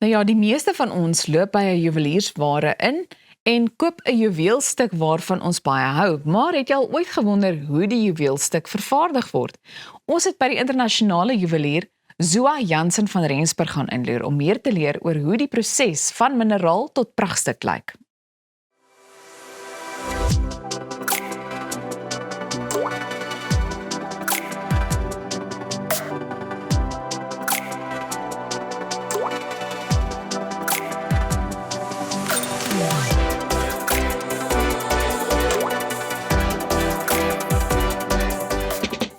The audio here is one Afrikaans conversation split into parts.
Nou ja, die meeste van ons loop by 'n juweliersware in en koop 'n juweelstuk waarvan ons baie hou. Maar het jy al ooit gewonder hoe die juweelstuk vervaardig word? Ons het by die internasionale juwelier Zoa Jansen van Rensburg gaan inloer om meer te leer oor hoe die proses van mineraal tot pragtstuk lyk.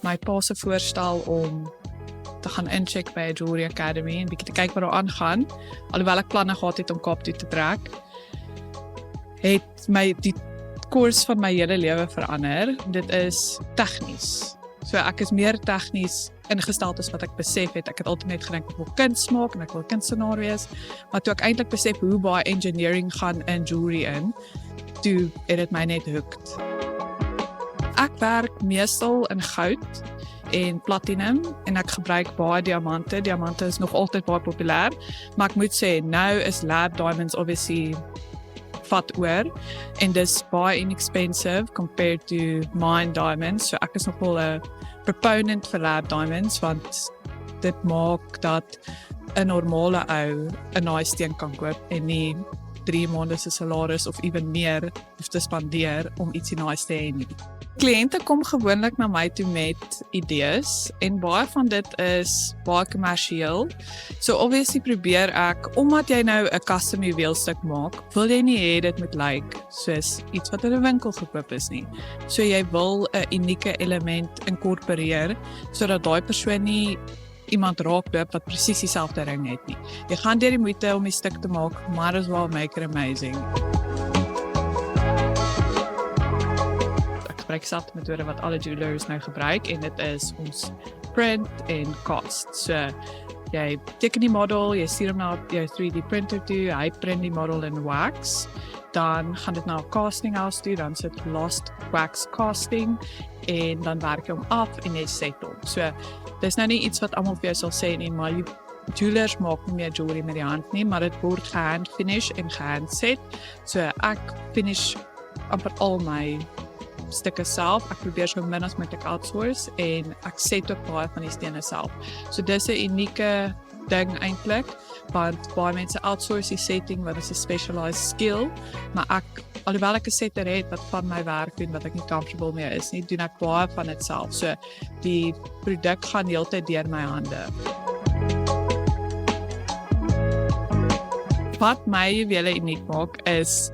My pa se voorstel om te gaan incheck by 'n Jewelry Academy en bietjie te kyk wat daar aangaan, alhoewel ek planne gehad het om Kaap toe te trek, het my die koers van my hele lewe verander. Dit is tegnies. So ek is meer tegnies ingestel as wat ek besef het. Ek het altyd net gedink ek wil kuns maak en ek wil kunstenaar wees, maar toe ek eintlik besef hoe baie engineering gaan in jewelry in, toe het dit my net hooked. Ek werk meestal in goud en platinum en ek gebruik baie diamante. Diamante is nog altyd baie populêr, maar ek moet sê, nou is lab diamonds obviously vat oor en dis baie inexpensive compared to mine diamonds. So ek is nogal 'n proponent vir lab diamonds want dit maak dat 'n normale ou 'n nice steen kan koop en nie 3 maande se salaris of ewen meer hoef te spandeer om ietsie nice te hê nie. Kliënte kom gewoonlik na my toe met idees en baie van dit is baie kommersieel. So obviously probeer ek, omdat jy nou 'n custom juweelstuk maak, wil jy nie hê dit moet lyk soos iets wat in 'n winkel gekoop is nie. So jy wil 'n unieke element inkorporeer sodat daai persoon nie iemand raakloop wat presies dieselfde ring het nie. Jy gaan deur die moeite om die stuk te maak, might as well make it amazing. Ek gebruik dieselfde metode wat alle jewelers nou gebruik en dit is ons print en cast. So jy teken die model, jy stuur hom na jou 3D printer toe, hy print die model in wax, dan gaan dit na 'n casting house toe, dan sit lost wax casting en dan werk jy hom af en jy set hom. So dis nou nie iets wat almal vir jou sal sê nie, maar jewelers maak nie meer jewelry met die hand nie, maar dit word gehand finish en gehand set. So ek finish amper al my stukke self. Ek probeer so min as moontlik outsource en ek set ook baie van die stene self. So dis 'n unieke ding eintlik, want baie mense outsource die setting wat is 'n specialized skill, maar ek, alhoewel ek 'n setter het wat van my werk doen wat ek nie comfortable mee is nie, doen ek baie van dit self. So die produk gaan heeltyd deur my hande. Wat my juwele uniek maak is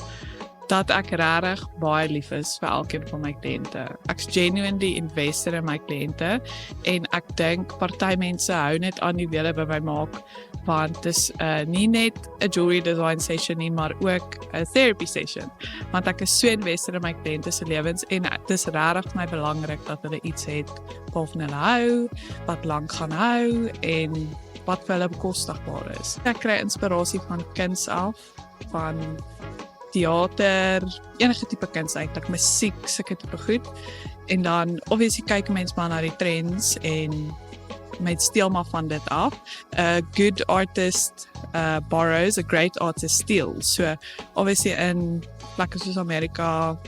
dat ek regtig baie lief is vir elkeen van my kliënte. Ek's genuinely invested in my kliënte en ek dink party mense hou net aan die juwele by my maak want dis nie net 'n jewelry design session nie, maar ook 'n therapy session. Want ek is so invested in my kliënte se lewens en dit is regtig vir my belangrik dat hulle iets het waarvan hulle hou, wat lank gaan hou en wat vir hulle bekostigbaar is. Ek kry inspirasie van kuns af, van theater, enige tipe kuns eintlik, musiek, sulke tipe goed. En dan obviously kyk mense maar na die trends en mense steel maar van dit af. A good artist borrows, a great artist steals. So obviously in plekke soos Amerika,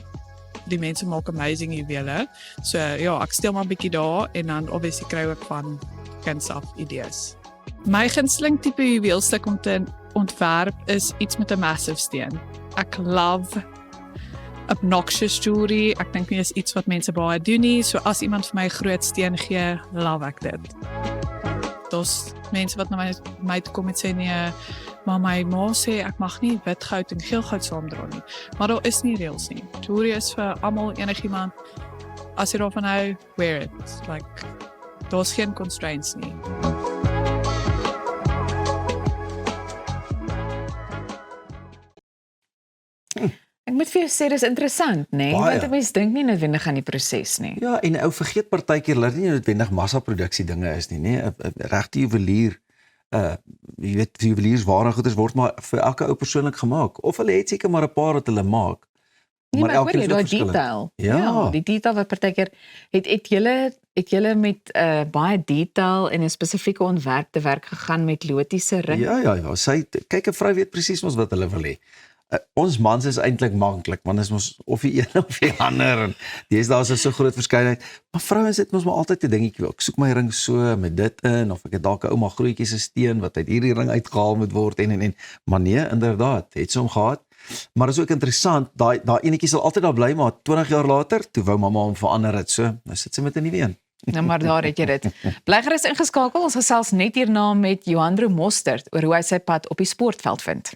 die mense maak amazing juwele. So ja, ek steel maar 'n bietjie daar en dan obviously kry ek van kuns af idees. My gunsteling tipe juweelstuk om te ontwerp is iets met 'n massive steen. Ek love obnoxious jewelry. Ek dink nie is iets wat mense baie doen nie. So as iemand vir my 'n groot steen gee, love ek dit. Daar's mense wat na my toe kom en sê nee, maar my ma sê ek mag nie wit goud en geel goud saamdra nie. Maar daar is nie reëls nie. Jewelry is vir almal, enigiemand. As jy daarvan hou, wear it. Like, daar's geen constraints nie. Ek moet vir jou sê, dis interessant, né? Baie. Want mense dink nie noodwendig aan die proses nie. Ja, en ou vergeet partykeer dat dit nie noodwendig massaproduksie dinge is nie, nê? 'n Regte juwelier, jy weet, juweliersware goeders word maar vir elke ou persoonlik gemaak. Of hulle het seker maar 'n paar wat hulle maak. Nee, maar ek hoor elkeen jy is ook daai verskillend. detail. Ja. Die detail wat partykeer het julle met baie detail en 'n spesifieke ontwerp te werk gegaan met lotiese ring. Ja, kyk 'n vrou weet presies mos wat hulle wil hê. Ons mans is eintlik maklik, want is mos of die een of die ander en deesdae is daar so groot verskeidenheid. Maar vrouens het mos maar altyd 'n dingetjie, ek soek my ring so met dit in of ek het dalk 'n ouma grootjie se steen wat uit hierdie ring uitgehaal moet word en maar nee, inderdaad, het sy hom gehad. Maar is ook interessant, daai enetjie sal altyd daar bly, maar 20 jaar later, toe wou mamma hom verander het, so nou sit sy met 'n nuwe een. Nou maar daar het jy dit. Bly gerus ingeskakel, ons gesels net hierna met Johanro Mostert oor hoe hy sy pad op die sportveld vind.